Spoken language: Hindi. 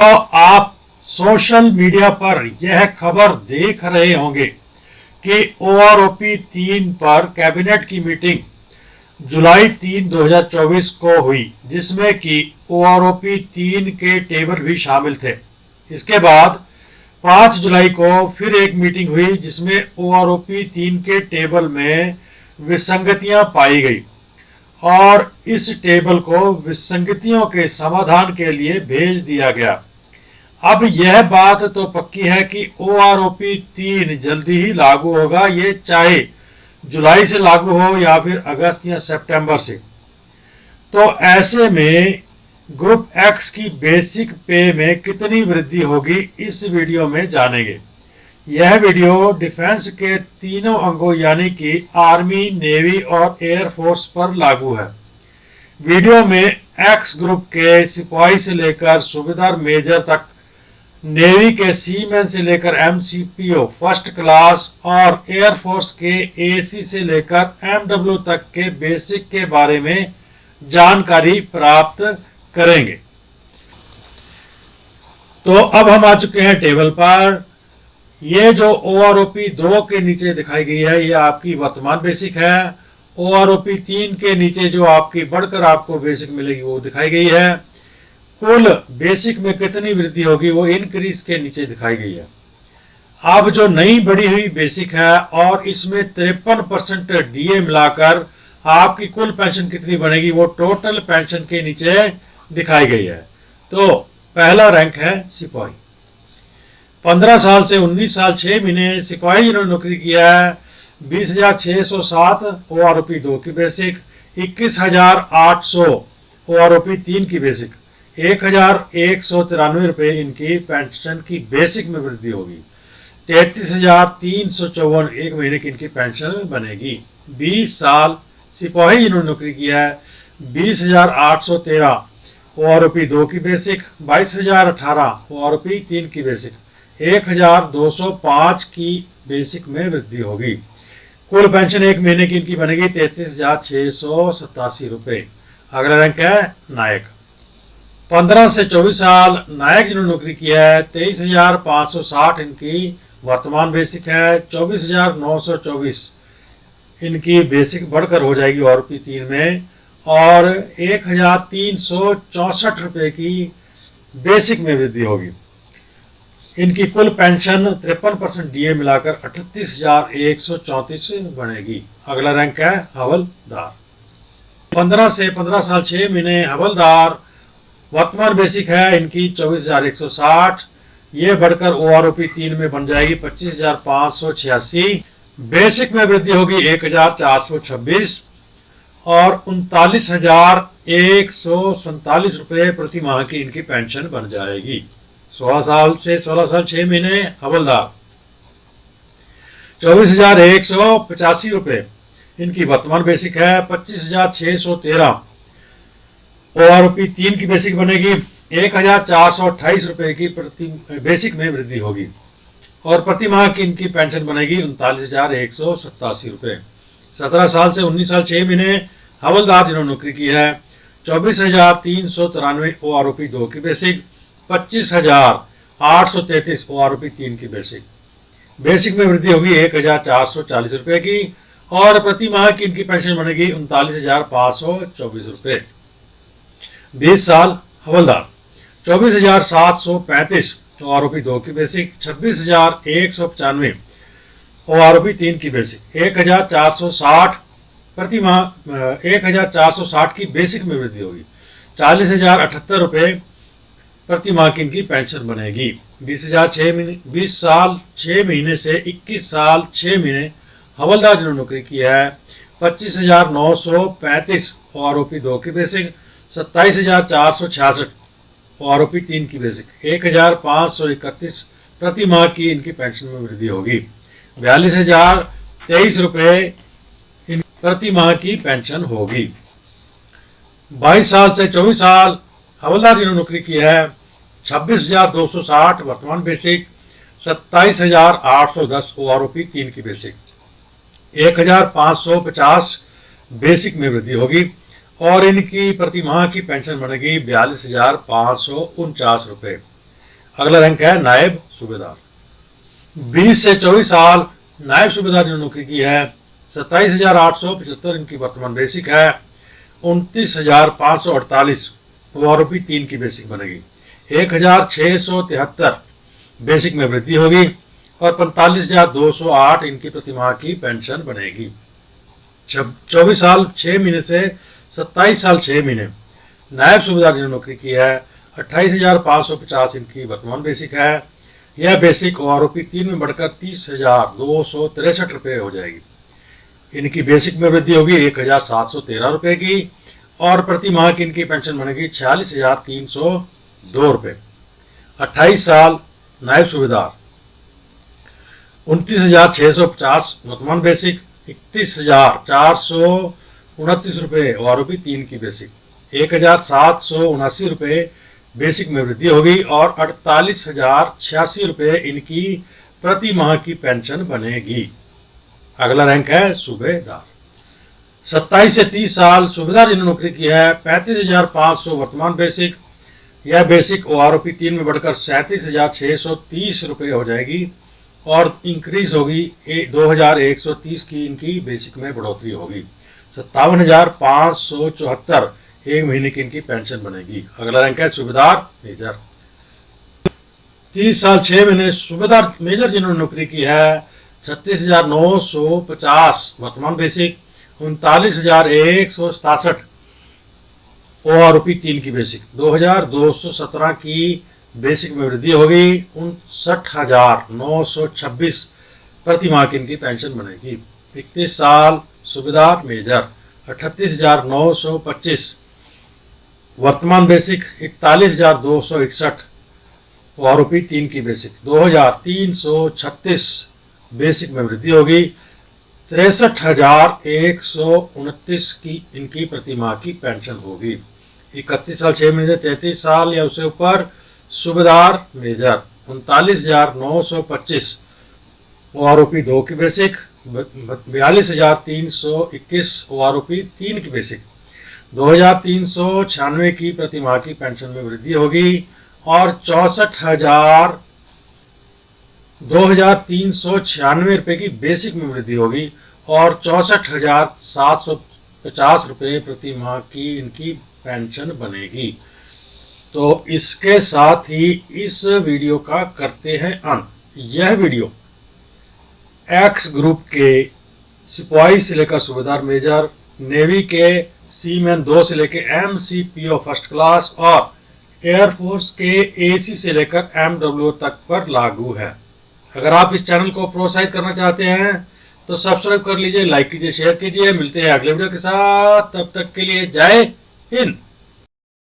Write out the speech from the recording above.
तो आप सोशल मीडिया पर यह खबर देख रहे होंगे कि OROP 3 पर कैबिनेट की मीटिंग जुलाई 3, 2024 को हुई, जिसमें कि OROP 3 के टेबल भी शामिल थे। इसके बाद 5 जुलाई को फिर एक मीटिंग हुई जिसमें OROP 3 के टेबल में विसंगतियां पाई गई और इस टेबल को विसंगतियों के समाधान के लिए भेज दिया गया। अब यह बात तो पक्की है कि OROP 3 जल्दी ही लागू होगा, ये चाहे जुलाई से लागू हो या फिर अगस्त या सितंबर से। तो ऐसे में ग्रुप एक्स की बेसिक पे में कितनी वृद्धि होगी, इस वीडियो में जानेंगे। यह वीडियो डिफेंस के तीनों अंगों यानी कि आर्मी, नेवी और एयरफोर्स पर लागू है। वीडियो में एक्स ग्रुप के सिपाही से लेकर सूबेदार मेजर तक, नेवी के सीमैन से लेकर MCPO फर्स्ट क्लास और एयरफोर्स के AC से लेकर MW तक के बेसिक के बारे में जानकारी प्राप्त करेंगे। तो अब हम आ चुके हैं टेबल पर। ये जो OROP 2 के नीचे दिखाई गई है, ये आपकी वर्तमान बेसिक है। OROP 3 के नीचे जो आपकी बढ़कर आपको बेसिक मिलेगी वो दिखाई गई है। कुल बेसिक में कितनी वृद्धि होगी वो इंक्रीज के नीचे दिखाई गई है। अब जो नई बढ़ी हुई बेसिक है और इसमें 53% DA मिलाकर आपकी कुल पेंशन कितनी बनेगी वो टोटल पेंशन के नीचे दिखाई गई है। तो पहला रैंक है सिपाही। 15 साल से 19 साल 6 महीने सिपाही जिन्होंने नौकरी किया है, 20,607 OROP 2 की बेसिक, 21,800 OROP 3 की बेसिक, 1,193 रुपये इनकी पेंशन की बेसिक में वृद्धि होगी। 33,354 एक महीने की इनकी पेंशन बनेगी। 20 साल सिपाही जिन्होंने नौकरी किया है, 20,813 OROP 2 की बेसिक, 22,018 OROP 3 की बेसिक, 1,205 की बेसिक में वृद्धि होगी। कुल पेंशन एक महीने की इनकी बनेगी 33,687 रुपये। अगला रैंक है नायक। 15 से 24 साल नायक जिन्होंने नौकरी किया है, 23,560 इनकी वर्तमान बेसिक है, 24,924 इनकी बेसिक बढ़कर हो जाएगी OROP 3 में और 1,364 रुपये की बेसिक में वृद्धि होगी। इनकी कुल पेंशन 53% DA मिलाकर 38,134 बनेगी। अगला रैंक है हवलदार। 15 से 15 साल 6 महीने हवलदार, वर्तमान बेसिक है इनकी 24,160, ये बढ़कर OROP 3 में बन जाएगी 25,586। बेसिक में वृद्धि होगी 1,426 और 39,147 रुपये प्रति माह की इनकी पेंशन बन जाएगी। 16 साल से 16 साल 6 महीने हवलदार, 24,185 रुपये इनकी वर्तमान बेसिक है, 25,613 OROP 3 की बेसिक बनेगी, 1,428 रुपये की प्रति बेसिक में वृद्धि होगी और प्रति माह की इनकी पेंशन बनेगी 39,187 रुपये। 17 साल से 19 साल 6 महीने हवलदार जिन्होंने नौकरी की है, 24,393 OROP 2 की बेसिक, 25,833 OROP 3 की बेसिक। बेसिक में वृद्धि होगी 1,440 रुपये की और प्रति माह की इनकी पेंशन बनेगी 39,524 रुपये। 20 साल हवलदार, 24,735 OROP 2 की बेसिक, 26,195 OROP 3 की बेसिक, 1,460 प्रति माह 1,460 की बेसिक में वृद्धि होगी। 40,078 रुपये प्रति माह की इनकी पेंशन बनेगी। 20 साल 6 महीने से 21 साल 6 महीने हवलदार जिन्होंने नौकरी की है, 25,935 OROP 2 की बेसिक, 27,466 OROP 3 की बेसिक, 1,531 प्रति माह की इनकी पेंशन में वृद्धि होगी। 42,023 रुपये प्रति माह की पेंशन होगी। 22 साल से 24 साल हवलदार जिन्होंने नौकरी की है, 26,260 वर्तमान बेसिक, 27,810 OROP 3 की बेसिक, 1,550 बेसिक में वृद्धि होगी और इनकी प्रति माह की पेंशन बनेगी 42,549 रुपये। अगला रैंक है नायब सूबेदार। 20 से 24 साल नायब सूबेदार ने नौकरी की है 27,875 इनकी वर्तमान बेसिक है। 29,548 ओआरओपी 3 की बेसिक बनेगी। 1,673 बेसिक में वृद्धि होगी और 45,208 इनकी प्रतिमाह की पेंशन बनेगी। 24 साल 6 महीने से 27 साल 6 महीने नायब सूबेदार ने नौकरी की है 28,550 इनकी वर्तमान बेसिक है। यह बेसिक ओआरओपी 3 में बढ़कर 30,263 रुपये हो जाएगी। इनकी बेसिक में वृद्धि होगी 1,713 रुपये की और प्रति माह की इनकी पेंशन बनेगी 46,302 रुपये। 28 साल नायब सूबेदार 29,650 वर्तमान बेसिक, 31,429 रुपये ओआरओपी 3 की बेसिक, 1,779 रुपये बेसिक में वृद्धि होगी और 48,086 रुपये इनकी प्रति माह की पेंशन बनेगी। अगला रैंक है सूबेदार। 27 से 30 साल सूबेदार जिन्होंने नौकरी की है 35,500 वर्तमान बेसिक। यह बेसिक ओआरओपी 3 में बढ़कर 37,630 रुपये हो जाएगी और इंक्रीज होगी 2,130 की इनकी बेसिक में बढ़ोतरी होगी। 57,574 एक महीने की इनकी पेंशन बनेगी। अगला रैंक है सूबेदार मेजर। 30 साल 6 महीने सूबेदार मेजर जिन्होंने नौकरी की है 36,950 वर्तमान बेसिक, 39,167 ओआरओपी 3 की बेसिक, 2,217 की बेसिक में वृद्धि होगी। 59,926 प्रति माह की इनकी पेंशन बनेगी। 31 साल सूबेदार मेजर 38,925 वर्तमान बेसिक, 41,261 ओआरओपी 3 की बेसिक, 2,336 बेसिक में वृद्धि होगी। 63,129 की इनकी प्रति माह की पेंशन होगी। 31 साल 6 महीने 33 साल या उससे ऊपर सूबेदार मेजर 39,925 ओआरओपी 2 की बेसिक, 42,321 ओआरओपी 3 की बेसिक, 2,396 की प्रति माह की पेंशन में वृद्धि होगी और 2,396 रुपये की बेसिक में वृद्धि होगी और 64,750 रुपये प्रति माह की इनकी पेंशन बनेगी। तो इसके साथ ही इस वीडियो का करते हैं अंत। यह वीडियो एक्स ग्रुप के सिपाही से लेकर सूबेदार मेजर, नेवी के सीमैन 2 से लेकर MCPO फर्स्ट क्लास और एयरफोर्स के AC से लेकर MWO तक पर लागू है। अगर आप इस चैनल को प्रोत्साहित करना चाहते हैं तो सब्सक्राइब कर लीजिए, लाइक कीजिए, शेयर कीजिए। मिलते हैं अगले वीडियो के साथ, तब तक के लिए जय हिंद।